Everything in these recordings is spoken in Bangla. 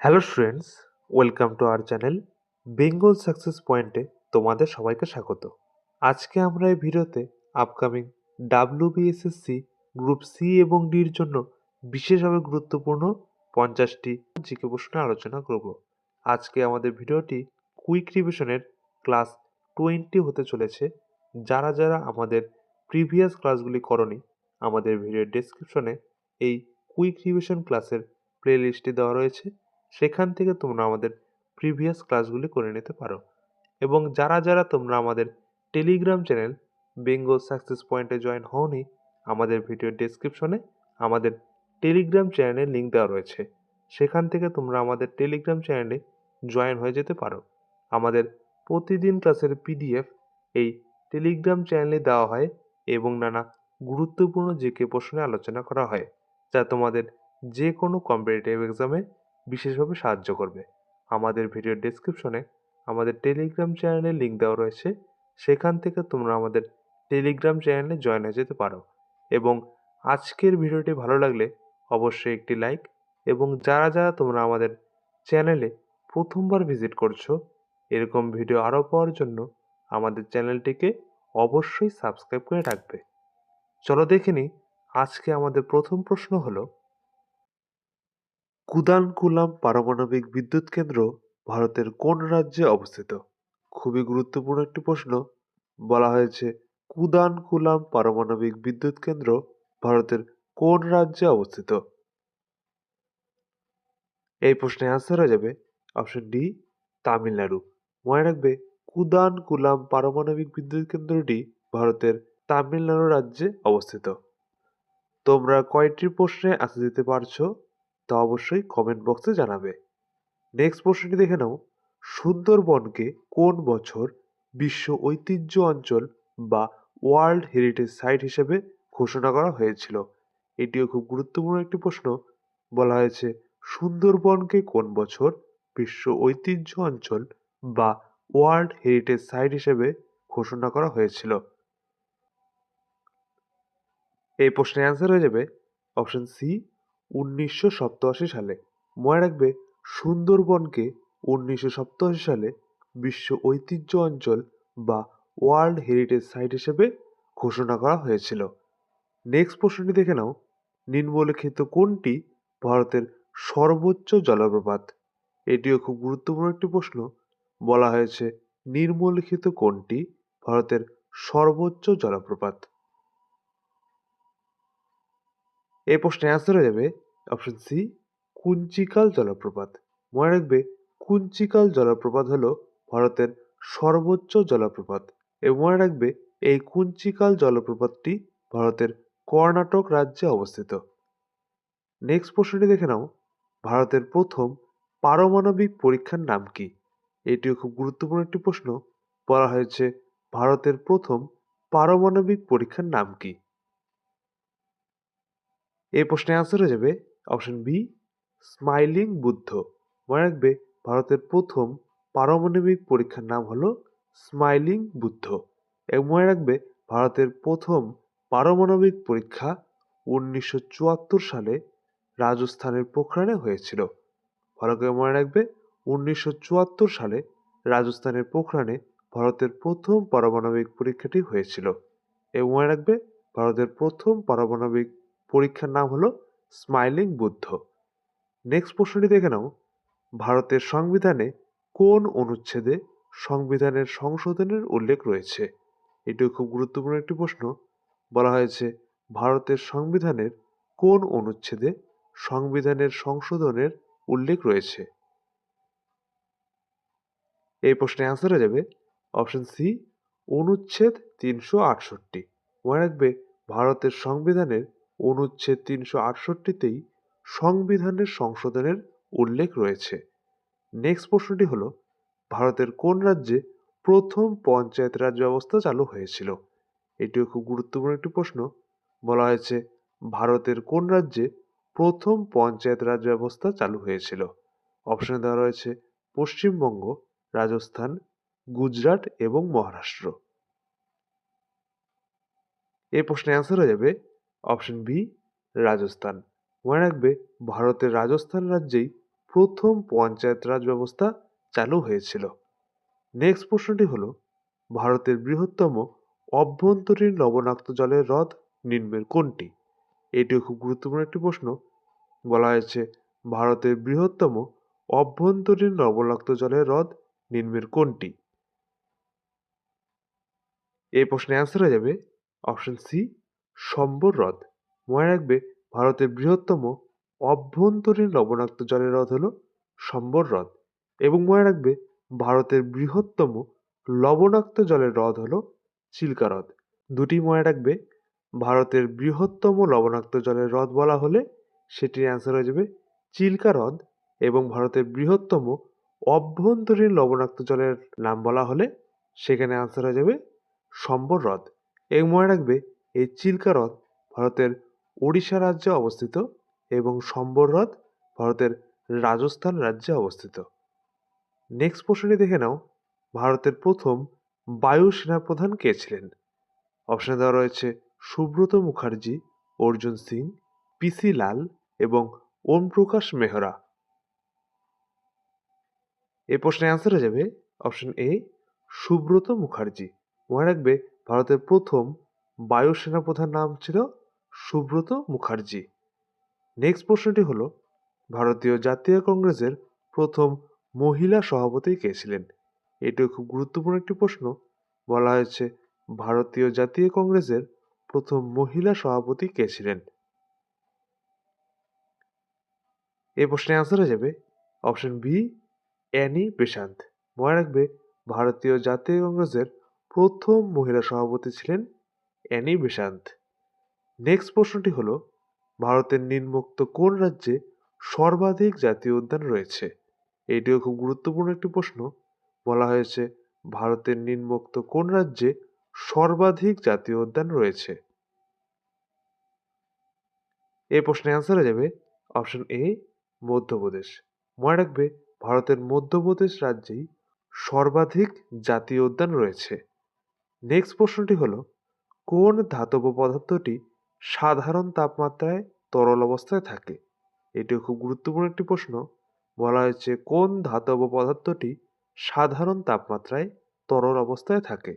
Hello students, welcome to our channel Bengal success পয়েন্টে তোমাদের সবাইকে স্বাগত। আজকে আমরা এই ভিডিওতে আপকামিং ডাব্লিউবিএসএসসি গ্রুপ সি এবং ডির জন্য বিশেষভাবে গুরুত্বপূর্ণ 50টি জিকে প্রশ্ন আলোচনা করব। আজকে আমাদের ভিডিওটি কুইক রিভিশনের ক্লাস 20 হতে চলেছে। যারা যারা আমাদের প্রিভিয়াস ক্লাসগুলি করনি, আমাদের ভিডিওর ডেসক্রিপশনে এই কুইক রিভিশন ক্লাসের প্লে লিস্টটি দেওয়া রয়েছে, সেখান থেকে তোমরা আমাদের প্রিভিয়াস ক্লাসগুলি করে নিতে পারো। এবং যারা যারা তোমরা আমাদের টেলিগ্রাম চ্যানেল বেঙ্গল সাকসেস পয়েন্টে জয়েন হওনি, আমাদের ভিডিওর ডেসক্রিপশনে আমাদের টেলিগ্রাম চ্যানেলের লিঙ্ক দেওয়া রয়েছে, সেখান থেকে তোমরা আমাদের টেলিগ্রাম চ্যানেলে জয়েন হয়ে যেতে পারো। আমাদের প্রতিদিন ক্লাসের পিডিএফ এই টেলিগ্রাম চ্যানেলে দেওয়া হয় এবং নানা গুরুত্বপূর্ণ জিকে প্রশ্নে আলোচনা করা হয়, যা তোমাদের যে কোনো কম্পিটিটিভ এক্সামে বিশেষভাবে সাহায্য করবে। আমাদের ভিডিওর ডেসক্রিপশনে আমাদের টেলিগ্রাম চ্যানেলের লিঙ্ক দেওয়া রয়েছে, সেখান থেকে তোমরা আমাদের টেলিগ্রাম চ্যানেলে জয়েন হয়ে যেতে পারো। এবং আজকের ভিডিওটি ভালো লাগলে অবশ্যই একটি লাইক, এবং যারা যারা তোমরা আমাদের চ্যানেলে প্রথমবার ভিজিট করছো, এরকম ভিডিও আরও পাওয়ার জন্য আমাদের চ্যানেলটিকে অবশ্যই সাবস্ক্রাইব করে রাখবে। চলো দেখে নিই আজকে আমাদের প্রথম প্রশ্ন হলো, কুদানকুলাম পারমাণবিক বিদ্যুৎ কেন্দ্র ভারতের কোন রাজ্যে অবস্থিত? খুবই গুরুত্বপূর্ণ একটি প্রশ্ন। বলা হয়েছে কুদানকুলাম পারমাণবিক বিদ্যুৎ কেন্দ্র ভারতের কোন রাজ্যে অবস্থিত? এই প্রশ্নের অ্যান্সার হয়ে যাবে অপশন ডি, তামিলনাড়ু। মনে রাখবে, কুদানকুলাম পারমাণবিক বিদ্যুৎ কেন্দ্রটি ভারতের তামিলনাড়ু রাজ্যে অবস্থিত। তোমরা কয়টি প্রশ্নে অ্যান্সার দিতে পারছো তা অবশ্যই কমেন্ট বক্সে জানাবে। নেক্সট প্রশ্নটি দেখে নাও, সুন্দরবনকে কোন বছর বিশ্ব ঐতিহ্য অঞ্চল বা ওয়ার্ল্ড হেরিটেজ সাইট হিসেবে ঘোষণা করা হয়েছিল? এটিও খুব গুরুত্বপূর্ণ একটি প্রশ্ন। বলা হয়েছে সুন্দরবনকে কোন বছর বিশ্ব ঐতিহ্য অঞ্চল বা ওয়ার্ল্ড হেরিটেজ সাইট হিসেবে ঘোষণা করা হয়েছিল? এই প্রশ্নের অ্যান্সার হয়ে যাবে অপশন সি, 1987 সালে। মনে রাখবে, সুন্দরবনকে 1987 সালে বিশ্ব ঐতিহ্য অঞ্চল বা ওয়ার্ল্ড হেরিটেজ সাইট হিসেবে ঘোষণা করা হয়েছিল। নেক্সট প্রশ্নটি দেখে নাও, নিম্নলিখিত কোনটি ভারতের সর্বোচ্চ জলপ্রপাত? এটিও খুব গুরুত্বপূর্ণ একটি প্রশ্ন। বলা হয়েছে নিম্নলিখিত কোনটি ভারতের সর্বোচ্চ জলপ্রপাত? এই প্রশ্নের অ্যান্সার হয়ে যাবে অপশন সি, কুঞ্চিকাল জলপ্রপাত। মনে রাখবে, কুঞ্চিকাল জলপ্রপাত হলো ভারতের সর্বোচ্চ জলপ্রপাত। এবং মনে রাখবে, এই কুঞ্চিকাল জলপ্রপাতটি ভারতের কর্ণাটক রাজ্যে অবস্থিত। নেক্সট প্রশ্নটি দেখে নাও, ভারতের প্রথম পারমাণবিক পরীক্ষার নাম কি? এটিও খুব গুরুত্বপূর্ণ একটি প্রশ্ন। বলা হয়েছে ভারতের প্রথম পারমাণবিক পরীক্ষার নাম কি? এই প্রশ্নের অ্যান্সার হয়ে যাবে অপশন বি, স্মাইলিং বুদ্ধ। মনে রাখবে, ভারতের প্রথম পারমাণবিক পরীক্ষার নাম হলো স্মাইলিং বুদ্ধ। এবং মনে রাখবে, ভারতের প্রথম পারমাণবিক পরীক্ষা 1974 সালে রাজস্থানের পোখরানে হয়েছিল। ভালো করে মনে রাখবে, 1974 সালে রাজস্থানের পোখরানে ভারতের প্রথম পারমাণবিক পরীক্ষাটি হয়েছিল। এবং মনে রাখবে, ভারতের প্রথম পারমাণবিক পরীক্ষার নাম হলো স্মাইলিং বুদ্ধ। নেক্সট প্রশ্নটি দেখে নাও, ভারতের সংবিধানে কোন অনুচ্ছেদে সংবিধানের সংশোধনের উল্লেখ রয়েছে? এটিও খুব গুরুত্বপূর্ণ একটি প্রশ্ন। বলা হয়েছে ভারতের সংবিধানের কোন অনুচ্ছেদে সংবিধানের সংশোধনের উল্লেখ রয়েছে? এই প্রশ্নের অ্যান্সার হয়ে যাবে অপশন সি, অনুচ্ছেদ 368। মনে রাখবে, ভারতের সংবিধানের অনুচ্ছেদ 368তেই সংবিধানের সংশোধনের উল্লেখ রয়েছে। নেক্সট প্রশ্নটি হলো, ভারতের কোন রাজ্যে প্রথম পঞ্চায়েত রাজ ব্যবস্থা চালু হয়েছিল? এটিও খুব গুরুত্বপূর্ণ একটি প্রশ্ন। বলা হয়েছে ভারতের কোন রাজ্যে প্রথম পঞ্চায়েত রাজ ব্যবস্থা চালু হয়েছিল? অপশনে দেওয়া রয়েছে পশ্চিমবঙ্গ, রাজস্থান, গুজরাট এবং মহারাষ্ট্র। এই প্রশ্নের অ্যান্সার হয়ে যাবে অপশন বি, রাজস্থান। মনে রাখবে, ভারতের রাজস্থান রাজ্যেই প্রথম পঞ্চায়েত রাজ ব্যবস্থা চালু হয়েছিল? নেক্সট প্রশ্নটি হলো, ভারতের বৃহত্তম অভ্যন্তরীণ লবণাক্ত জলের হ্রদ নিম্নের কোনটি? এটিও খুব গুরুত্বপূর্ণ একটি প্রশ্ন। বলা হয়েছে ভারতের বৃহত্তম অভ্যন্তরীণ লবণাক্ত জলের হ্রদ নিম্নের কোনটি? এই প্রশ্নের অ্যান্সার হয়ে যাবে অপশন সি, সম্বর হ্রদ। মনে রাখবে ভারতের বৃহত্তম অভ্যন্তরীণ লবণাক্ত জলের হ্রদ হলো সম্বর হ্রদ। এবং মনে রাখবে ভারতের বৃহত্তম লবণাক্ত জলের হ্রদ হলো চিল্কা হ্রদ। দুটি মনে রাখবে, ভারতের বৃহত্তম লবণাক্ত জলের হ্রদ বলা হলে সেটির অ্যান্সার হয়ে যাবে চিল্কা হ্রদ, এবং ভারতের বৃহত্তম অভ্যন্তরীণ লবণাক্ত জলের নাম বলা হলে সেখানে অ্যান্সার হয়ে যাবে সম্বর হ্রদ। এবং মনে রাখবে এই চিল্কা হ্রদ ভারতের ওড়িশা রাজ্যে অবস্থিত এবং সম্বর হ্রদ ভারতের রাজস্থান রাজ্যে অবস্থিত। নেক্সট প্রশ্নটি দেখে নাও, ভারতের প্রথম বায়ু সেনাপ্রধান কে ছিলেন? অপশনে দেওয়া রয়েছে সুব্রত মুখার্জি, অর্জুন সিং, পিসি লাল এবং ওম প্রকাশ মেহরা। এই প্রশ্নের অ্যান্সার হয়ে যাবে অপশন এ, সুব্রত মুখার্জি। মনে রাখবে ভারতের প্রথম বায়ু সেনাপ্রধান নাম ছিল সুব্রত মুখার্জি। নেক্সট প্রশ্নটি হলো, ভারতীয় জাতীয় কংগ্রেসের প্রথম মহিলা সভাপতি কে ছিলেন? এটিও খুব গুরুত্বপূর্ণ একটি প্রশ্ন। বলা হয়েছে ভারতীয় জাতীয় কংগ্রেসের প্রথম মহিলা সভাপতি কে ছিলেন? এই প্রশ্নের অ্যান্সার হয়ে যাবে অপশন বি, অ্যানি বেসান্ত। মনে রাখবে ভারতীয় জাতীয় কংগ্রেসের প্রথম মহিলা সভাপতি ছিলেন অ্যানি বেসান্ত। নেক্সট প্রশ্নটি হলো, ভারতের নিম্নোক্ত কোন রাজ্যে সর্বাধিক জাতীয় উদ্যান রয়েছে? এটিও খুব গুরুত্বপূর্ণ একটি প্রশ্ন। বলা হয়েছে ভারতের নিম্নোক্ত কোন রাজ্যে সর্বাধিক জাতীয় উদ্যান রয়েছে? এই প্রশ্নের অ্যান্সার হয়ে যাবে অপশন এ, মধ্যপ্রদেশ। মনে রাখবে ভারতের মধ্যপ্রদেশ রাজ্যেই সর্বাধিক জাতীয় উদ্যান রয়েছে। নেক্সট প্রশ্নটি হলো, কোন ধাতব পদার্থটি সাধারণ তাপমাত্রায় তরল অবস্থায় থাকে? এটিও খুব গুরুত্বপূর্ণ একটি প্রশ্ন। বলা হয়েছে কোন ধাতব পদার্থটি সাধারণ তাপমাত্রায় তরল অবস্থায় থাকে?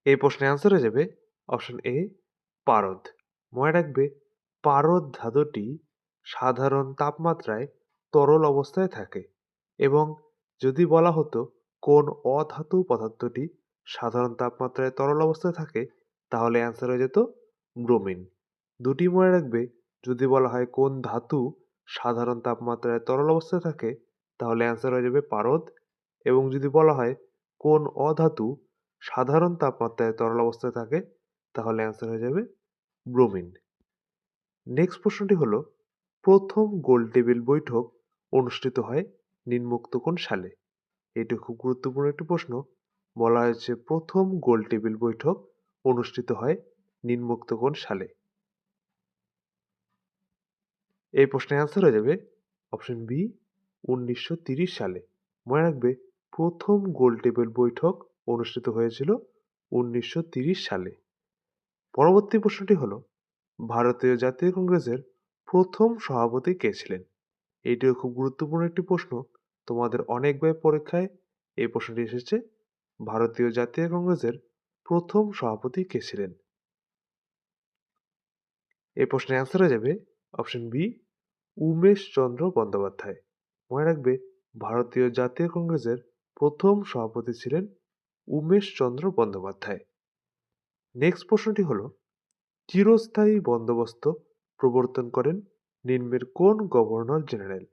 এই প্রশ্নের অ্যান্সার হয়ে যাবে অপশন এ, পারদ। মনে রাখবে পারদ ধাতুটি সাধারণ তাপমাত্রায় তরল অবস্থায় থাকে। এবং যদি বলা হতো কোন অধাতু পদার্থটি সাধারণ তাপমাত্রায় তরল অবস্থায় থাকে, তাহলে অ্যান্সার হয়ে যেত ব্রোমিন। দুটি মনে রাখবে, যদি বলা হয় কোন ধাতু সাধারণ তাপমাত্রায় তরল অবস্থায় থাকে, তাহলে অ্যান্সার হয়ে যাবে পারদ। এবং যদি বলা হয় কোন অধাতু সাধারণ তাপমাত্রায় তরল অবস্থায় থাকে, তাহলে অ্যান্সার হয়ে যাবে ব্রোমিন। নেক্সট প্রশ্নটি হলো, প্রথম গোলটেবিল বৈঠক অনুষ্ঠিত হয় নিম্নোক্ত কোন সালে? এটি খুব গুরুত্বপূর্ণ একটি প্রশ্ন। বলা হয়েছে প্রথম গোলটেবিল বৈঠক অনুষ্ঠিত হয় নিম্নোক্ত কোন সালে? এই প্রশ্নের অ্যান্সার হয়ে যাবে অপশন বি, 1930 সালে। মনে রাখবে প্রথম গোলটেবিল বৈঠক অনুষ্ঠিত হয়েছিল 1930 সালে। পরবর্তী প্রশ্নটি হলো, ভারতীয় জাতীয় কংগ্রেসের প্রথম সভাপতি কে ছিলেন? এটিও খুব গুরুত্বপূর্ণ একটি প্রশ্ন। তোমাদের অনেকবার পরীক্ষায় এই প্রশ্নটি এসেছে। ভারতীয় জাতীয় কংগ্রেসের প্রথম সভাপতি কে ছিলেন? এই প্রশ্নের অ্যান্সার হয়ে যাবে অপশন বি, উমেশ চন্দ্র বন্দ্যোপাধ্যায়। মনে রাখবে ভারতীয় জাতীয় কংগ্রেসের প্রথম সভাপতি ছিলেন উমেশ চন্দ্র বন্দ্যোপাধ্যায়। নেক্সট প্রশ্নটি হলো, চিরস্থায়ী বন্দোবস্ত প্রবর্তন করেন নিম্নের কোন গভর্নর জেনারেল?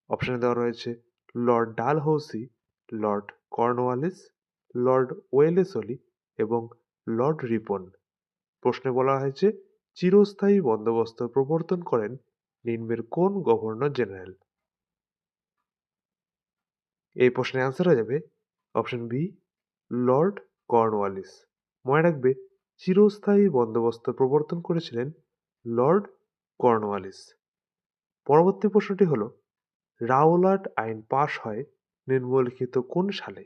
অপশনে দেওয়া রয়েছে Lord Dalhousie, Lord Cornwallis, Lord Wellesley এবং লর্ড রিপন। প্রশ্নে বলা হয়েছে চিরস্থায়ী বন্দোবস্ত প্রবর্তন করেন নিম্নের কোন গভর্নর জেনারেল? এই প্রশ্নের অ্যান্সার হয়ে যাবে অপশন বি, লর্ড কর্নওয়ালিস। মনে রাখবে চিরস্থায়ী বন্দোবস্ত প্রবর্তন করেছিলেন লর্ড কর্নওয়ালিস। পরবর্তী প্রশ্নটি হলো, রাওলাট আইন পাশ হয় নিম্নলিখিত কোন সালে?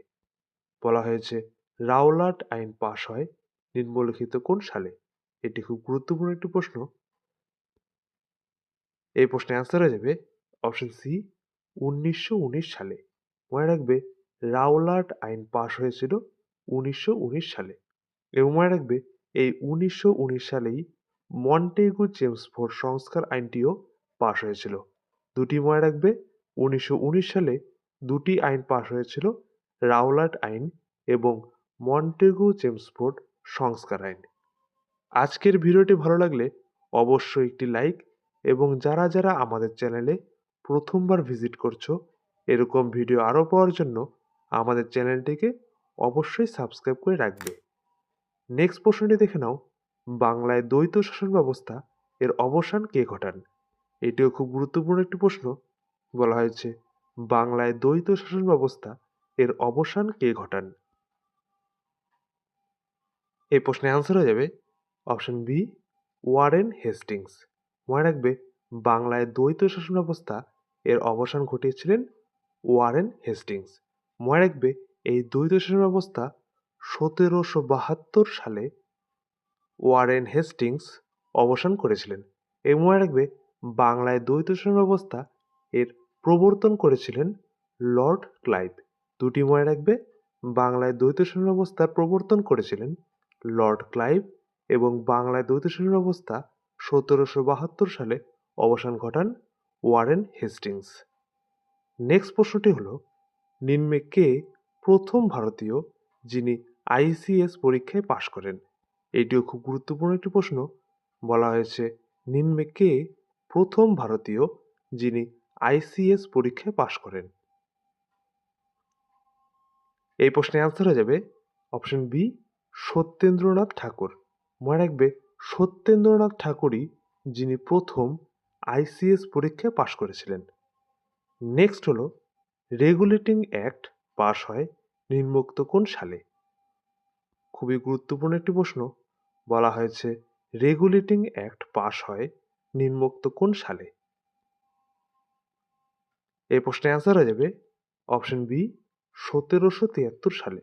বলা হয়েছে রাওলাট আইন পাশ হয় নিম্নলিখিত কোন সালে? এটি খুব গুরুত্বপূর্ণ একটি প্রশ্ন। এই প্রশ্নের অ্যান্সার হয়ে যাবে অপশন সি 1919 সালে। মনে রাখবে রাওলাট আইন পাশ হয়েছিল 1919 সালে। এবং মনে রাখবে এই 1919 সালেই মন্টেগু চেমসফোর্ড সংস্কার আইনটিও পাশ হয়েছিল। দুটি মনে রাখবে 1919 সালে দুটি আইন পাশ হয়েছিল, রাওলাট আইন এবং মন্টেগু চেমসফোর্ড সংস্কার আইন। আজকের ভিডিওটি ভালো লাগলে অবশ্যই একটি লাইক, এবং যারা যারা আমাদের চ্যানেলে প্রথমবার ভিজিট করছো এরকম ভিডিও আরও পাওয়ার জন্য আমাদের চ্যানেলটিকে অবশ্যই সাবস্ক্রাইব করে রাখবে। নেক্সট প্রশ্নটি দেখে নাও, বাংলায় দ্বৈত শাসন ব্যবস্থা এর অবসান কে ঘটান? এটিও খুব গুরুত্বপূর্ণ একটি প্রশ্ন। বলা হয়েছে বাংলায় দ্বৈত শাসন ব্যবস্থা এর অবসান কে ঘটান? এই প্রশ্নের অ্যান্সার হয়ে যাবে অপশন বি ওয়ারেন হেস্টিংস। মনে রাখবে বাংলায় দ্বৈত শাসন ব্যবস্থা এর অবসান ঘটিয়েছিলেন ওয়ারেন হেস্টিংস। মনে রাখবে এই দ্বৈত শাসন ব্যবস্থা 1772 সালে ওয়ারেন হেস্টিংস অবসান করেছিলেন। এবং মনে রাখবে বাংলায় দ্বৈত শাসন ব্যবস্থা এর প্রবর্তন করেছিলেন লর্ড ক্লাইভ। দুটি মনে রাখবে বাংলায় দ্বৈত শাসন ব্যবস্থার প্রবর্তন করেছিলেন লর্ড ক্লাইভ, এবং বাংলায় দ্বৈত শাসন ব্যবস্থা 1772 সালে অবসান ঘটান ওয়ারেন হেস্টিংস। নেক্সট প্রশ্নটি হলো, নিম্নে কে প্রথম ভারতীয় যিনি আইসিএস পরীক্ষায় পাশ করেন? এটিও খুব গুরুত্বপূর্ণ একটি প্রশ্ন। বলা হয়েছে নিম্নে কে প্রথম ভারতীয় যিনি আইসিএস পরীক্ষায় পাশ করেন? এই প্রশ্নের অ্যান্সার হয়ে যাবে অপশন বি সত্যেন্দ্রনাথ ঠাকুর। মনে রাখবে সত্যেন্দ্রনাথ ঠাকুরই যিনি প্রথম আইসিএস পরীক্ষায় পাশ করেছিলেন। নেক্সট হলো, রেগুলেটিং অ্যাক্ট পাশ হয় নিম্নোক্ত কোন সালে? খুবই গুরুত্বপূর্ণ একটি প্রশ্ন। বলা হয়েছে রেগুলেটিং অ্যাক্ট পাশ হয় নিম্নোক্ত কোন সালে? এই প্রশ্নের অ্যান্সার হয়ে যাবে অপশন বি 1773 সালে।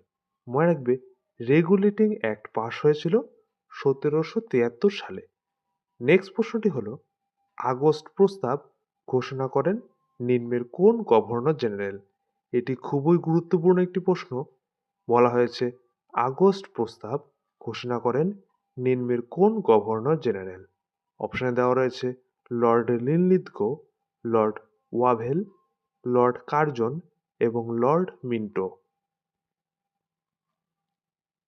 মনে রাখবে রেগুলেটিং অ্যাক্ট পাশ হয়েছিল 1773 সালে। নেক্সট প্রশ্নটি হলো, আগস্ট প্রস্তাব ঘোষণা করেন নিম্নের কোন গভর্নর জেনারেল? এটি খুবই গুরুত্বপূর্ণ একটি প্রশ্ন। বলা হয়েছে আগস্ট প্রস্তাব ঘোষণা করেন নিম্নের কোন গভর্নর জেনারেল? অপশনে দেওয়া রয়েছে Lord Linlithgow, Lord Wavell, Lord Curzon এবং লর্ড মিন্টো।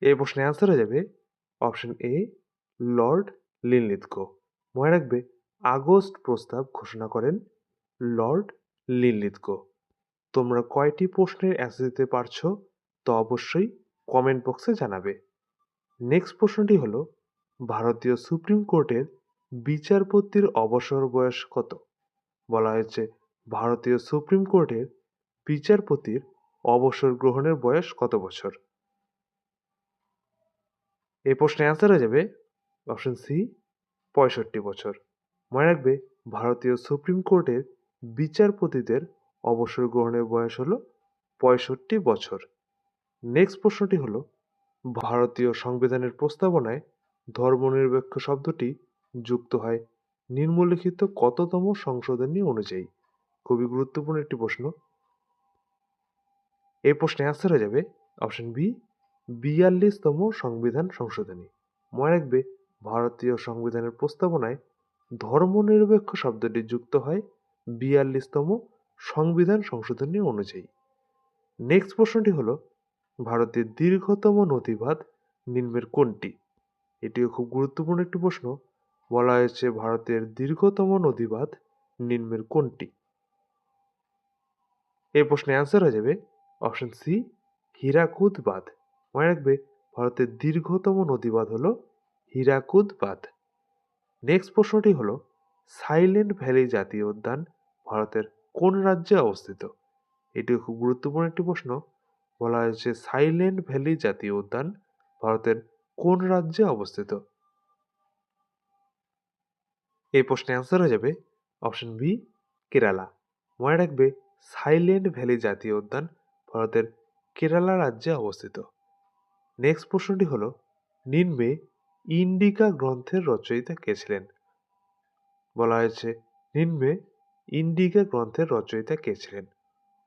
এই প্রশ্নের অ্যান্সার হয়ে যাবে অপশন এ লর্ড লিনলিথগো। মনে রাখবে আগস্ট প্রস্তাব ঘোষণা করেন লর্ড লিনলিথগো। তোমরা কয়টি প্রশ্নের অ্যান্সার দিতে পারছো তো অবশ্যই কমেন্ট বক্সে জানাবে। নেক্সট প্রশ্নটি হলো, ভারতীয় সুপ্রিম কোর্টের বিচারপতির অবসর বয়স কত? বলা হয়েছে ভারতীয় সুপ্রিম কোর্টের বিচারপতির অবসর গ্রহণের বয়স কত বছর? এই প্রশ্নের অ্যান্সার হয়ে যাবে অপশন সি 65 বছর। মনে রাখবে ভারতীয় সুপ্রিম কোর্টের বিচারপতিদের অবসর গ্রহণের বয়স হলো 65 বছর। নেক্সট প্রশ্নটি হলো, ভারতীয় সংবিধানের প্রস্তাবনায় ধর্মনিরপেক্ষ শব্দটি যুক্ত হয় নিম্নলিখিত কততম সংশোধনী অনুযায়ী? খুবই গুরুত্বপূর্ণ একটি প্রশ্ন। এই প্রশ্নের অ্যান্সার হয়ে যাবে অপশন বি 42তম সংবিধান সংশোধনী। মনে রাখবে ভারতীয় সংবিধানের প্রস্তাবনায় ধর্মনিরপেক্ষ শব্দটি যুক্ত হয় 42তম সংবিধান সংশোধনী অনুযায়ী। নেক্সট প্রশ্নটি হলো, ভারতের দীর্ঘতম নদীবাঁধ নিম্নের কোনটি? এটিও খুব গুরুত্বপূর্ণ একটি প্রশ্ন। বলা হয়েছে ভারতের দীর্ঘতম নদীবাঁধ নিম্নের কোনটি? এই প্রশ্নের অ্যান্সার হয়ে যাবে অপশন সি হীরাকুদ বাঁধ। মনে রাখবে ভারতের দীর্ঘতম নদীবাঁধ হলো হীরাকুদ বাঁধ। নেক্সট প্রশ্নটি হলো, সাইলেন্ট ভ্যালি জাতীয় উদ্যান ভারতের কোন রাজ্যে অবস্থিত? এটিও খুব গুরুত্বপূর্ণ একটি প্রশ্ন। বলা হয়েছে সাইলেন্ট ভ্যালি জাতীয় উদ্যান ভারতের কোন রাজ্যে অবস্থিত? এই প্রশ্নের অ্যান্সার হয়ে যাবে অপশন বি কেরালা। মনে রাখবে সাইলেন্ট ভ্যালি জাতীয় উদ্যান ভারতের কেরালা রাজ্যে অবস্থিত। নেক্সট প্রশ্নটি হলো, নিম্নে ইন্ডিকা গ্রন্থের রচয়িতা কে ছিলেন? বলা হয়েছে নিম্নে ইন্ডিকা গ্রন্থের রচয়িতা কে ছিলেন?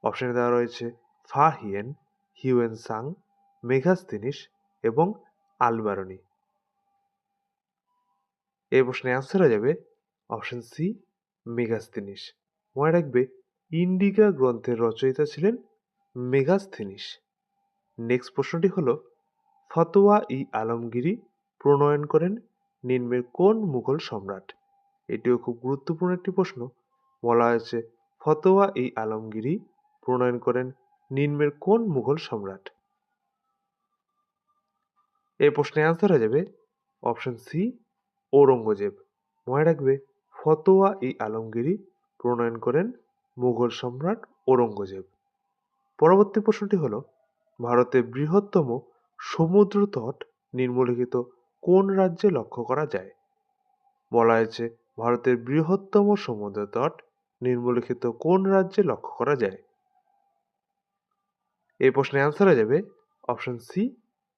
অপশনে দেওয়া রয়েছে ফা হিয়েন, হিউয়েন সাং, মেগাস্তিনিস এবং আলবারনি। এই প্রশ্নের অ্যান্সার হয়ে যাবে অপশন সি, মেগাস্তিনিস। মনে রাখবে ইন্ডিকা গ্রন্থের রচয়িতা ছিলেন মেগাস্তিনিস। নেক্সট প্রশ্নটি হলো ফতোয়া ই আলমগীরি প্রণয়ন করেন নিম্নের কোন মুঘল সম্রাট? এটিও খুব গুরুত্বপূর্ণ একটি প্রশ্ন। বলা হয়েছে ফতোয়া ই আলমগীরি প্রণয়ন করেন নিম্নের কোন মুঘল সম্রাট? এই প্রশ্নের অ্যান্সার হয়ে যাবে অপশন সি, ঔরঙ্গজেব। মনে রাখবে ফতোয়া ই আলমগীরি প্রণয়ন করেন মুঘল সম্রাট ঔরঙ্গজেব। পরবর্তী প্রশ্নটি হলো ভারতের বৃহত্তম সমুদ্র তট নিম্নলিখিত কোন রাজ্যে লক্ষ্য করা যায়? বলা হয়েছে ভারতের বৃহত্তম সমুদ্র তট নিম্নলিখিত কোন রাজ্যে লক্ষ্য করা যায়? এই প্রশ্নের অ্যান্সার হয়ে যাবে অপশন সি,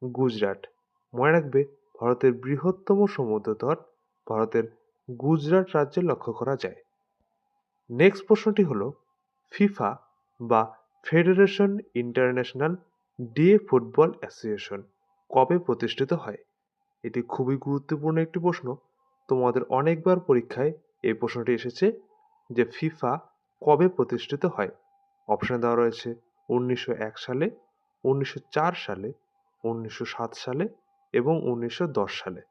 গুজরাট। মনে রাখবে ভারতের বৃহত্তম সমুদ্র তট ভারতের গুজরাট রাজ্যে লক্ষ্য করা যায়। নেক্সট প্রশ্নটি হলো ফিফা বা federation international day football association কবে প্রতিষ্ঠিত হয়? এটি খুবই গুরুত্বপূর্ণ একটি প্রশ্ন। তোমাদের অনেকবার পরীক্ষায় এই প্রশ্নটি এসেছে যে ফিফা কবে প্রতিষ্ঠিত হয়। অপশন দেওয়া রয়েছে 1901 সালে, 1904 সালে, 1907 সালে এবং 1910 সালে।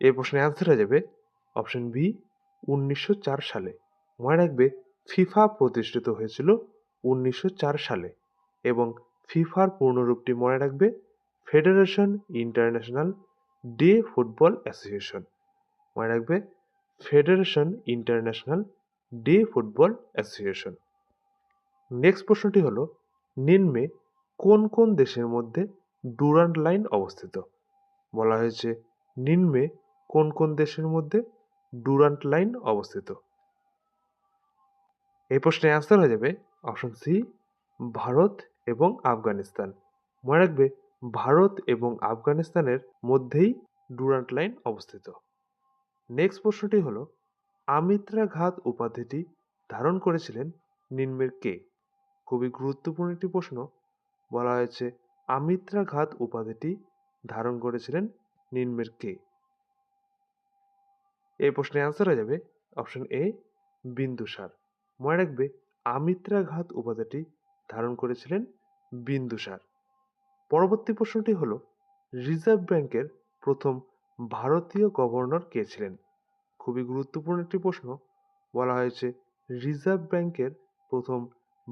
এই প্রশ্নের অ্যান্সার হয়ে যাবে অপশন বি, 1904 সালে। মনে রাখবে ফিফা প্রতিষ্ঠিত হয়েছিল 1904 সালে এবং ফিফার পূর্ণরূপটি মনে রাখবে federation international day football association. মনে রাখবে federation international day football association. Next প্রশ্নটি হলো নিম্নে কোন কোন দেশের মধ্যে ডুরান্ট লাইন অবস্থিত? বলা হয়েছে নিম্নে কোন কোন দেশের মধ্যে ডুরান্ট লাইন অবস্থিত? এই প্রশ্নের অ্যান্সার হয়ে যাবে অপশন সি, ভারত এবং আফগানিস্তান। মনে রাখবে ভারত এবং আফগানিস্তানের মধ্যেই ডুরান্ট লাইন অবস্থিত। নেক্সট প্রশ্নটি হলো আমিত্রা ঘাত উপাধিটি ধারণ করেছিলেন নিম্নের কে? খুবই গুরুত্বপূর্ণ একটি প্রশ্ন। বলা হয়েছে আমিত্রা ঘাত উপাধিটি ধারণ করেছিলেন নিম্নের কে? এই প্রশ্নের অ্যান্সার হয়ে যাবে অপশন এ, বিন্দুসার। মনে রাখবে আমিত্রা ঘাত উপাধিটি ধারণ করেছিলেন বিন্দুসার। পরবর্তী প্রশ্নটি হলো রিজার্ভ ব্যাংকের প্রথম ভারতীয় গভর্নর কে ছিলেন? খুবই গুরুত্বপূর্ণ একটি প্রশ্ন। বলা হয়েছে রিজার্ভ ব্যাংকের প্রথম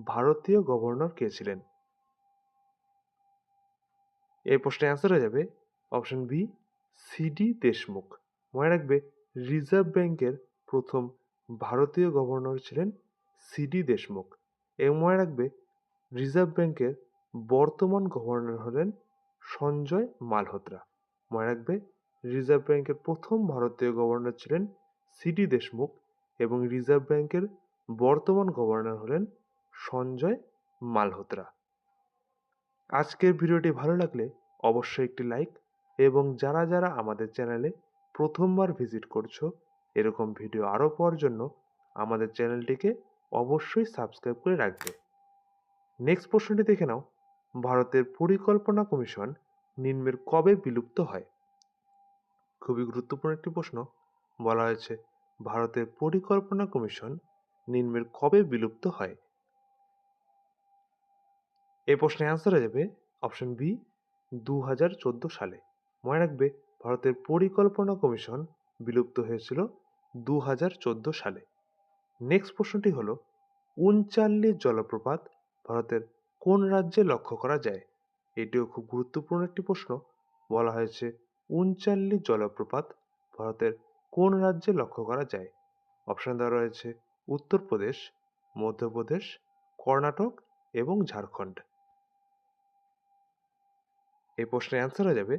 ভারতীয় গভর্নর কে ছিলেন? এই প্রশ্নের অ্যান্সার হয়ে যাবে অপশন বি, সিডি দেশমুখ। মনে রাখবে রিজার্ভ ব্যাংকের প্রথম ভারতীয় গভর্নর ছিলেন সিডি দেশমুখ। এবং মনে রাখবে রিজার্ভ ব্যাংকের বর্তমান গভর্নর হলেন সঞ্জয় মালহোত্রা। মনে রাখবে রিজার্ভ ব্যাংকের প্রথম ভারতীয় গভর্নর ছিলেন সিডি দেশমুখ এবং রিজার্ভ ব্যাংকের বর্তমান গভর্নর হলেন সঞ্জয় মালহোত্রা। আজকের ভিডিওটি ভালো লাগলে অবশ্যই একটি লাইক এবং যারা যারা আমাদের চ্যানেলে প্রথমবার ভিজিট করছো এরকম ভিডিও আরও পাওয়ার জন্য আমাদের চ্যানেলটিকে অবশ্যই সাবস্ক্রাইব করে রাখবে। নেক্সট প্রশ্নটি দেখে নাও, ভারতের পরিকল্পনা কমিশন নিম্নের কবে বিলুপ্ত হয়? খুবই গুরুত্বপূর্ণ একটি প্রশ্ন। বলা হয়েছে ভারতের পরিকল্পনা কমিশন নিম্নের কবে বিলুপ্ত হয়? এই প্রশ্নের অ্যান্সার হয়ে যাবে অপশন বি, 2014 সালে। মনে রাখবে ভারতের পরিকল্পনা কমিশন বিলুপ্ত হয়েছিল 2014 সালে। নেক্সট প্রশ্নটি হলো উনচাল্লি জলপ্রপাত ভারতের কোন রাজ্যে লক্ষ্য করা যায়? এটিও খুব গুরুত্বপূর্ণ একটি প্রশ্ন। বলা হয়েছে উনচাল্লি জলপ্রপাত ভারতের কোন রাজ্যে লক্ষ্য করা যায়? অপশন দেওয়া রয়েছে উত্তরপ্রদেশ, মধ্যপ্রদেশ, কর্ণাটক এবং ঝাড়খণ্ড। এই প্রশ্নের অ্যান্সার হয়ে যাবে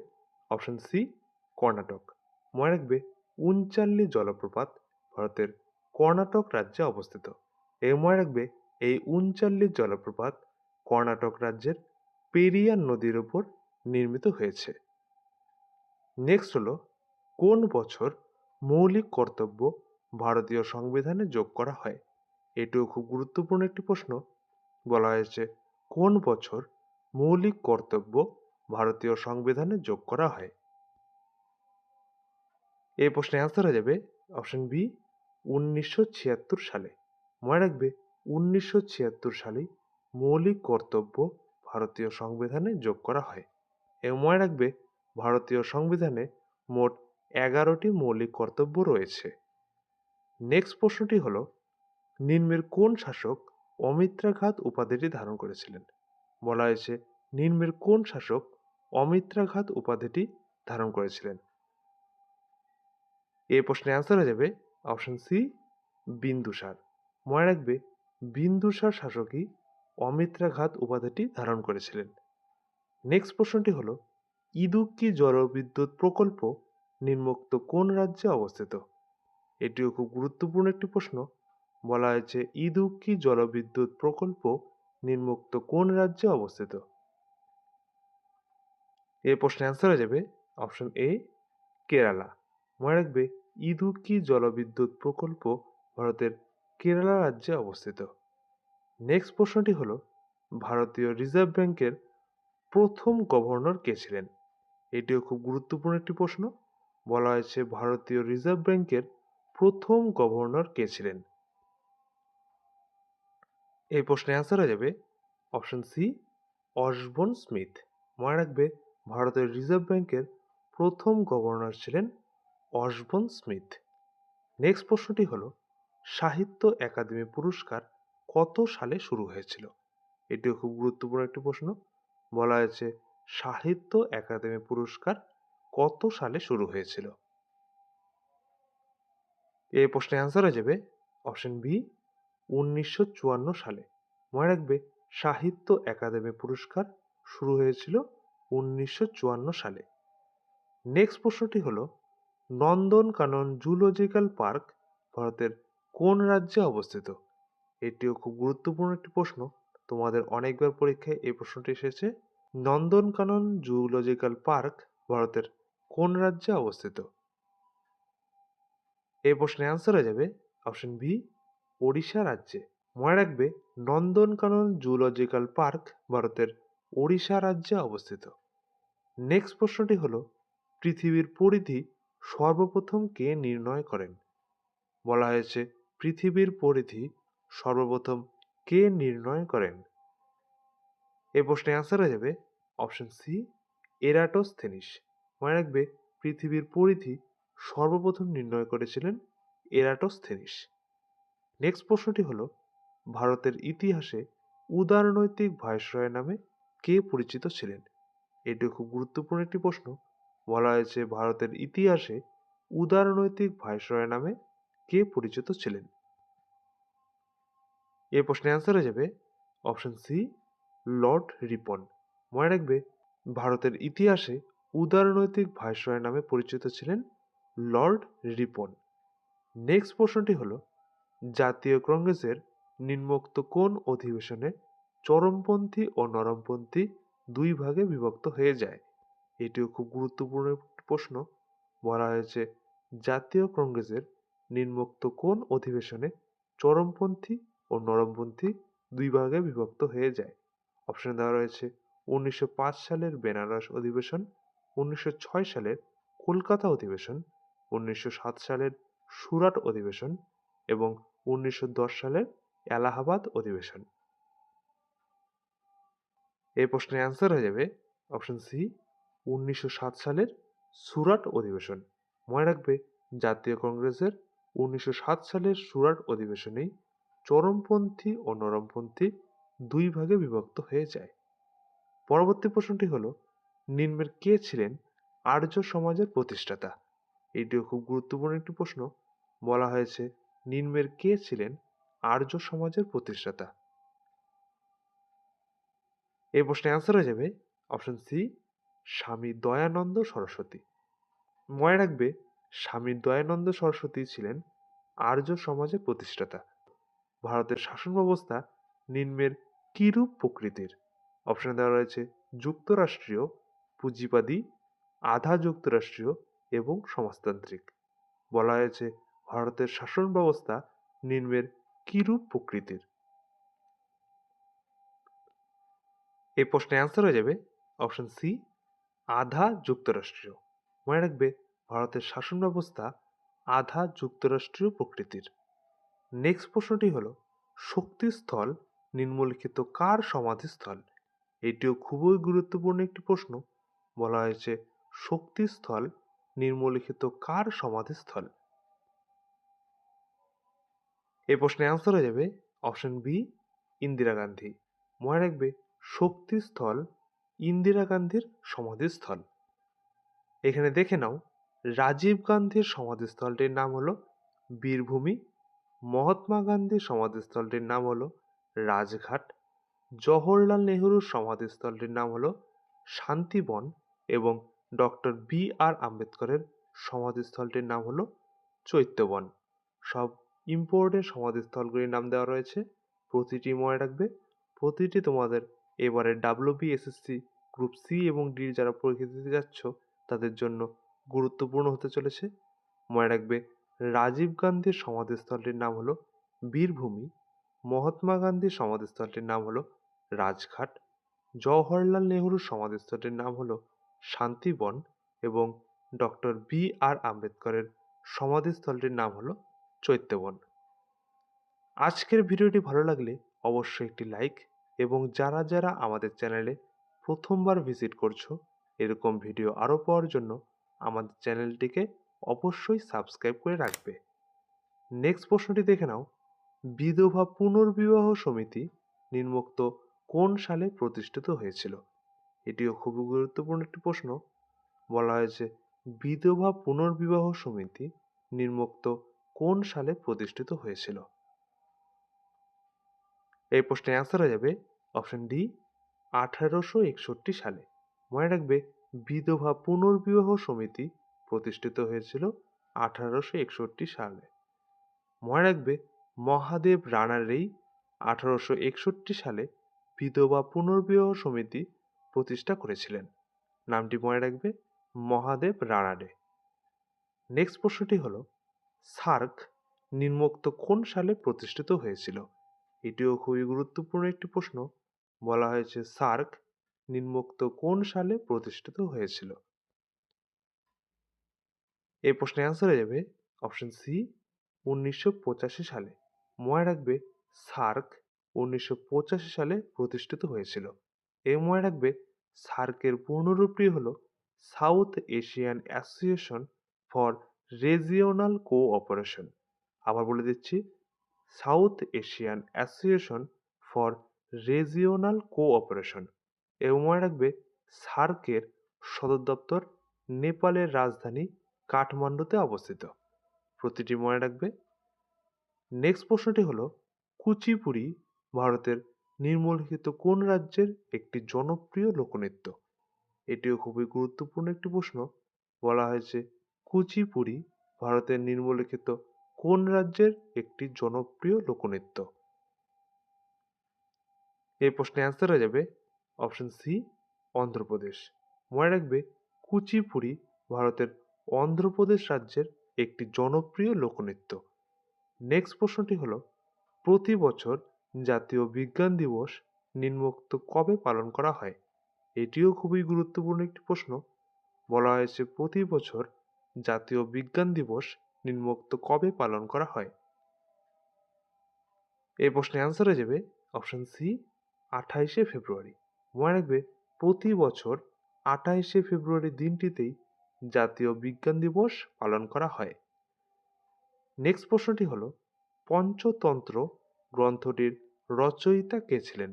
অপশন সি, কর্ণাটক। মনে রাখবে উনচাল্লি জলপ্রপাত ভারতের কর্ণাটক রাজ্যে অবস্থিত। এবং মনে রাখবে এই উনচাল্লি জলপ্রপাত কর্ণাটক রাজ্যের পেরিয়ার নদীর উপর নির্মিত হয়েছে। নেক্সট হলো কোন বছর মৌলিক কর্তব্য ভারতীয় সংবিধানে যোগ করা হয়? এটিও খুব গুরুত্বপূর্ণ একটি প্রশ্ন। বলা হয়েছে কোন বছর মৌলিক কর্তব্য ভারতীয় সংবিধানে যোগ করা হয়? এই প্রশ্নের অ্যান্সার হয়ে যাবে অপশন বি 1976 সালে। মনে রাখবে 1976 সালেই মৌলিক কর্তব্য ভারতীয় সংবিধানে যোগ করা হয়। এবং মনে রাখবে ভারতীয় সংবিধানে মোট 11টি মৌলিক কর্তব্য রয়েছে। নেক্সট প্রশ্নটি হলো নিম্নের কোন শাসক অমিত্রাঘাত উপাধিটি ধারণ করেছিলেন? বলা হয়েছে নিম্নের কোন শাসক অমিত্রাঘাত উপাধিটি ধারণ করেছিলেন? এই প্রশ্নের অ্যান্সার হয়ে যাবে অপশন সি বিন্দুসার। মনে রাখবে বিন্দুসার শাসকই অমিত্রাঘাত উপাধিটি ধারণ করেছিলেন। নেক্সট প্রশ্নটি হল ইদুক্কি জলবিদ্যুৎ প্রকল্প নিম্নোক্ত কোন রাজ্যে অবস্থিত? এটিও খুব গুরুত্বপূর্ণ একটি প্রশ্ন। বলা হয়েছে ইদুক্কি জলবিদ্যুৎ প্রকল্প নিম্নোক্ত কোন রাজ্যে অবস্থিত? এই প্রশ্নের অ্যান্সার হয়ে যাবে অপশন এ কেরালা। মনে রাখবে ইদুক্কি জলবিদ্যুৎ প্রকল্প ভারতের কেরালা রাজ্যে অবস্থিত। নেক্সট প্রশ্নটি হল ভারতীয় রিজার্ভ ব্যাংকের প্রথম গভর্নর কে ছিলেন? এটিও খুব গুরুত্বপূর্ণ একটি প্রশ্ন। বলা হয়েছে ভারতীয় রিজার্ভ ব্যাংকের প্রথম গভর্নর কে ছিলেন? এই প্রশ্নের অ্যান্সার হয়ে যাবে অপশন সি অসবর্ন স্মিথ। মনে রাখবে ভারতের রিজার্ভ ব্যাংকের প্রথম গভর্নর ছিলেন অসবর্ন স্মিথ। নেক্সট প্রশ্নটি হলো সাহিত্য একাডেমি পুরস্কার কত সালে শুরু হয়েছিল? এটিও খুব গুরুত্বপূর্ণ একটি প্রশ্ন। বলা হয়েছে সাহিত্য একাডেমি পুরস্কার কত সালে শুরু হয়েছিল? এই প্রশ্নের অ্যান্সার হয়ে যাবে অপশন বি 1954 সালে। মনে রাখবে সাহিত্য একাডেমি পুরস্কার শুরু হয়েছিল 1954 সালে। নেক্সট প্রশ্নটি হলো নন্দনকানন জুলজিক্যাল পার্ক ভারতের কোন রাজ্যে অবস্থিত? এটিও খুব গুরুত্বপূর্ণ একটি প্রশ্ন। তোমাদের অনেকবার পরীক্ষায় এই প্রশ্নটি এসেছে। নন্দনকানন জুলজিক্যাল পার্ক ভারতের কোন রাজ্যে অবস্থিত? এই প্রশ্নের অ্যান্সার হয়ে যাবে অপশন বি ওড়িশা রাজ্যে। মনে রাখবে নন্দনকানন জুলজিক্যাল পার্ক ভারতের ওড়িশা রাজ্যে অবস্থিত। নেক্সট প্রশ্নটি হলো পৃথিবীর পরিধি সর্বপ্রথম কে নির্ণয় করেন? বলা হয়েছে পৃথিবীর পরিধি সর্বপ্রথম কে নির্ণয় করেন? এই প্রশ্নের অ্যান্সার হয়ে যাবে অপশন সি এরাটোস্থেনিস। মনে রাখবে পৃথিবীর পরিধি সর্বপ্রথম নির্ণয় করেছিলেন এরাটোস্থেনিস। নেক্সট প্রশ্নটি হলো ভারতের ইতিহাসে উদারনৈতিক ভাইসরয় নামে কে পরিচিত ছিলেন? এটি খুব গুরুত্বপূর্ণ একটি প্রশ্ন। বলা হয়েছে ভারতের ইতিহাসে উদারনৈতিক ভাইসরয় নামে কে পরিচিত ছিলেন? এই প্রশ্নের অ্যান্সার হয়ে যাবে অপশন সি লর্ড রিপন। মনে রাখবে ভারতের ইতিহাসে উদারনৈতিক ভাইসরয় নামে পরিচিত ছিলেন লর্ড রিপন। নেক্সট প্রশ্নটি হলো জাতীয় কংগ্রেসের নিম্নোক্ত কোন অধিবেশনে চরমপন্থী ও নরমপন্থী দুই ভাগে বিভক্ত হয়ে যায়? এটিও খুব গুরুত্বপূর্ণ একটি প্রশ্ন। বলা হয়েছে জাতীয় কংগ্রেসের নিম্নোক্ত কোন অধিবেশনে চরমপন্থী ও নরমপন্থী দুই ভাগে বিভক্ত হয়ে যায়? অপশন দেওয়া রয়েছে 1905 সালের বেনারস অধিবেশন, 1906 সালের কলকাতা অধিবেশন, 1907 সালের সুরাট অধিবেশন এবং 1910 সালের এলাহাবাদ অধিবেশন। এই প্রশ্নের অ্যান্সার হয়ে যাবে অপশন সি 1907 সালের সুরাট অধিবেশন। মনে রাখবে জাতীয় কংগ্রেসের 1907 সালের সুরাট অধিবেশনেই চরমপন্থী ও নরমপন্থী দুই ভাগে বিভক্ত হয়ে যায়। পরবর্তী প্রশ্নটি হলো নিম্নের কে ছিলেন আর্য সমাজের প্রতিষ্ঠাতা? এটিও খুব গুরুত্বপূর্ণ একটি প্রশ্ন। বলা হয়েছে নিম্নের কে ছিলেন আর্য সমাজের প্রতিষ্ঠাতা? এই প্রশ্নের অ্যান্সার হয়ে যাবে অপশন সি স্বামী দয়ানন্দ সরস্বতী। মনে রাখবে স্বামী দয়ানন্দ সরস্বতী ছিলেন আর্য সমাজের প্রতিষ্ঠাতা। ভারতের শাসন ব্যবস্থা নিম্নের কিরূপ প্রকৃতির? অপশনে দেওয়া রয়েছে যুক্তরাষ্ট্রীয়, পুঁজিবাদী, আধা যুক্তরাষ্ট্রীয় এবং সমাজতান্ত্রিক। বলা হয়েছে ভারতের শাসন ব্যবস্থা নিম্নের কিরূপ প্রকৃতির। এই প্রশ্নের অ্যান্সার হয়ে যাবে অপশন সি, আধা যুক্তরাষ্ট্রীয়। মনে রাখবে ভারতের শাসন ব্যবস্থা আধা যুক্তরাষ্ট্রীয় প্রকৃতির। নেক্সট প্রশ্নটি হলো শক্তিস্থল নিম্নলিখিত কার সমাধিস্থল। এটিও খুবই গুরুত্বপূর্ণ একটি প্রশ্ন। বলা হয়েছে শক্তিস্থল নিম্নলিখিত কার সমাধিস্থল। এই প্রশ্নের অ্যান্সার হয়ে যাবে অপশন বি, ইন্দিরা গান্ধী। মনে রাখবে শক্তিস্থল ইন্দিরা গান্ধীর সমাধিস্থল। এখানে দেখে নাও রাজীব গান্ধীর সমাধিস্থলটির নাম হলো বীরভূমি, মহাত্মা গান্ধীর সমাধিস্থলটির নাম হলো রাজঘাট, জওহরলাল নেহরুর সমাধিস্থলটির নাম হলো শান্তিবন এবং ডক্টর বি আর আম্বেদকরের সমাধিস্থলটির নাম হলো চৈত্যবন। সব ইম্পর্টেন্ট সমাধিস্থলগুলির নাম দেওয়া রয়েছে, প্রতিটি মনে রাখবে। প্রতিটি তোমাদের এবারে WBSSC গ্রুপ সি এবং ডি যারা পরীক্ষা দিতে যাচ্ছ তাদের জন্য গুরুত্বপূর্ণ হতে চলেছে। মনে রাখবে রাজীব গান্ধীর সমাধিস্থলটির নাম হলো বীরভূমি, মহাত্মা গান্ধীর সমাধিস্থলটির নাম হলো রাজঘাট, জওহরলাল নেহরুর সমাধিস্থলটির নাম হলো শান্তিবন এবং ডক্টর বি আর আম্বেদকরের সমাধিস্থলটির নাম হলো চৈত্যবন। আজকের ভিডিওটি ভালো লাগলে অবশ্যই একটি লাইক এবং যারা যারা আমাদের চ্যানেলে প্রথমবার ভিজিট করছো এরকম ভিডিও আরও পাওয়ার জন্য আমাদের চ্যানেলটিকে অবশ্যই সাবস্ক্রাইব করে রাখবে। নেক্সট প্রশ্নটি দেখে নাও, বিধবা পুনর্বিবাহ সমিতি নিম্নোক্ত কোন সালে প্রতিষ্ঠিত হয়েছিল। এটিও খুবই গুরুত্বপূর্ণ একটি প্রশ্ন। বলা হয়েছে বিধবা পুনর্বিবাহ সমিতি নিম্নোক্ত কোন সালে প্রতিষ্ঠিত হয়েছিল। এই প্রশ্নের অ্যান্সার হয়ে যাবে অপশন ডি, 1861 সালে। মনে রাখবে বিধবা পুনর্বিবাহ সমিতি প্রতিষ্ঠিত হয়েছিল 1861 সালে। মনে রাখবে মহাদেব রানারেই 1861 সালে বিধবা পুনর্বিবাহ সমিতি প্রতিষ্ঠা করেছিলেন। নামটি মনে রাখবে মহাদেব রানাডে। নেক্সট প্রশ্নটি হলো সার্ক নিম্নোক্ত কোন সালে প্রতিষ্ঠিত হয়েছিল। এটিও খুবই গুরুত্বপূর্ণ একটি প্রশ্ন। বলা হয়েছে সার্ক নিম্নোক্ত কোন সালে প্রতিষ্ঠিত হয়েছিল। এই প্রশ্নের অ্যান্সার হয়ে যাবে অপশন সি, 1985 সালে। মনে রাখবে সার্ক 1985 সালে প্রতিষ্ঠিত হয়েছিল। এই মনে রাখবে সার্কের পূর্ণরূপটি হলো south Asian association for regional cooperation. আবার বলে দিচ্ছি, south Asian association for regional cooperation. এবং মনে রাখবে সার্কের সদর দপ্তর নেপালের রাজধানী কাঠমান্ডুতে অবস্থিত। প্রতিটি মনে রাখবে। নেক্সট প্রশ্নটি হলো কুচিপুড়ি ভারতের নিম্নলিখিত কোন রাজ্যের একটি জনপ্রিয় লোকনৃত্য। এটিও খুবই গুরুত্বপূর্ণ একটি প্রশ্ন। বলা হয়েছে কুচিপুড়ি ভারতের নিম্নলিখিত কোন রাজ্যের একটি জনপ্রিয় লোকনৃত্য। এই প্রশ্নের অ্যান্সার হয়ে যাবে অপশন সি, অন্ধ্রপ্রদেশ। মনে রাখবে কুচিপুড়ি ভারতের অন্ধ্রপ্রদেশ রাজ্যের একটি জনপ্রিয় লোকনৃত্য। নেক্সট প্রশ্নটি হলো প্রতি বছর জাতীয় বিজ্ঞান দিবস নিম্নোক্ত কবে পালন করা হয়। এটিও খুবই গুরুত্বপূর্ণ একটি প্রশ্ন। বলা হয়েছে প্রতি বছর জাতীয় বিজ্ঞান দিবস নিম্নোক্ত কবে পালন করা হয়। এই প্রশ্নের অ্যান্সার হয়ে যাবে অপশন সি, 28শে ফেব্রুয়ারি। মনে রাখবে প্রতি বছর 28শে ফেব্রুয়ারি দিনটিতেই জাতীয় বিজ্ঞান দিবস পালন করা হয়। নেক্সট প্রশ্নটি হলো পঞ্চতন্ত্র গ্রন্থটির রচয়িতা কে ছিলেন।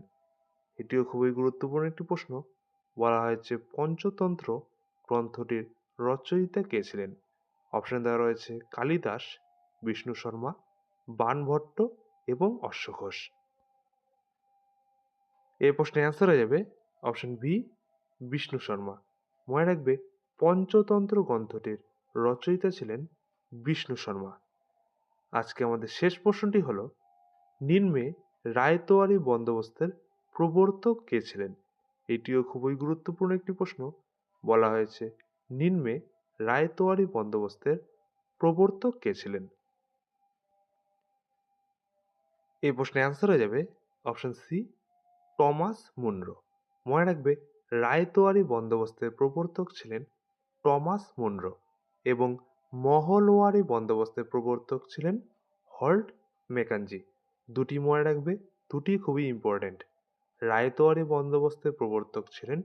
এটিও খুবই গুরুত্বপূর্ণ একটি প্রশ্ন। বলা হয়েছে পঞ্চতন্ত্র গ্রন্থটির রচয়িতা কে ছিলেন। অপশন দেওয়া রয়েছে কালিদাস, বিষ্ণু শর্মা, বাণভট্ট এবং অশ্বঘোষ। এই প্রশ্নের অ্যান্সার হয়ে যাবে অপশন বি, বিষ্ণু শর্মা। মনে রাখবে পঞ্চতন্ত্র গ্রন্থটির রচয়িতা ছিলেন বিষ্ণু শর্মা। আজকে আমাদের শেষ প্রশ্নটি হলো নিম্নে রায়তোয়ারি বন্দোবস্তের প্রবর্তক কে ছিলেন। এটিও খুবই গুরুত্বপূর্ণ একটি প্রশ্ন। বলা হয়েছে নিম্নে রায়তোয়ারি বন্দোবস্তের প্রবর্তক কে ছিলেন? এই প্রশ্নের অ্যান্সার হয়ে যাবে অপশন সি, টমাস মুনরো। মনে রাখবে, রায়তোয়ারি বন্দোবস্তের প্রবর্তক ছিলেন টমাস মুনরো এবং মহলওয়ারি বন্দোবস্তের প্রবর্তক ছিলেন হল্ট ম্যাকেঞ্জি। দুটি মনে রাখবে, দুটি খুবই ইম্পর্ট্যান্ট। রায়তোয়ারি বন্দোবস্তের প্রবর্তক ছিলেন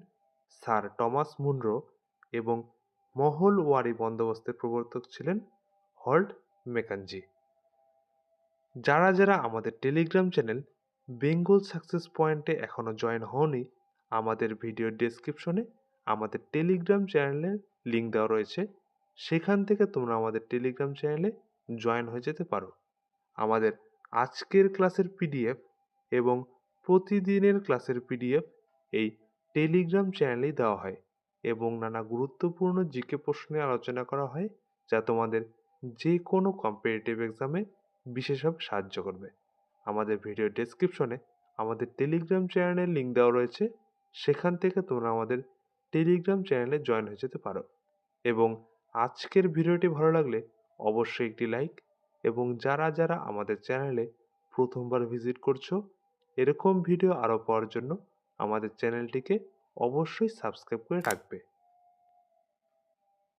স্যার টমাস মুনরো এবং মহলওয়ারি বন্দোবস্তের প্রবর্তক ছিলেন হল্ট ম্যাকেঞ্জি। যারা যারা আমাদের টেলিগ্রাম চ্যানেল বেঙ্গল সাকসেস পয়েন্টে এখনও জয়েন হওনি, আমাদের ভিডিও ডেসক্রিপশনে আমাদের টেলিগ্রাম চ্যানেলের লিঙ্ক দেওয়া রয়েছে, সেখান থেকে তোমরা আমাদের টেলিগ্রাম চ্যানেলে জয়েন হয়ে যেতে পারো। আমাদের আজকের ক্লাসের পিডিএফ এবং প্রতিদিনের ক্লাসের পিডিএফ এই টেলিগ্রাম চ্যানেলেই দেওয়া হয় এবং নানা গুরুত্বপূর্ণ জিকে প্রশ্নে আলোচনা করা হয়, যা তোমাদের যে কোনো কম্পিটিটিভ এক্সামে বিশেষভাবে সাহায্য করবে। আমাদের ভিডিও ডেসক্রিপশনে আমাদের টেলিগ্রাম চ্যানেলের লিঙ্ক দেওয়া রয়েছে, সেখান থেকে তোমরা আমাদের টেলিগ্রাম চ্যানেলে জয়েন হয়ে যেতে পারো। এবং আজকের ভিডিওটি ভালো লাগলে অবশ্যই একটি লাইক, এবং যারা যারা আমাদের চ্যানেলে প্রথমবার ভিজিট করছো, এরকম ভিডিও আরও পাওয়ার জন্য আমাদের চ্যানেলটিকে অবশ্যই সাবস্ক্রাইব করে রাখবে।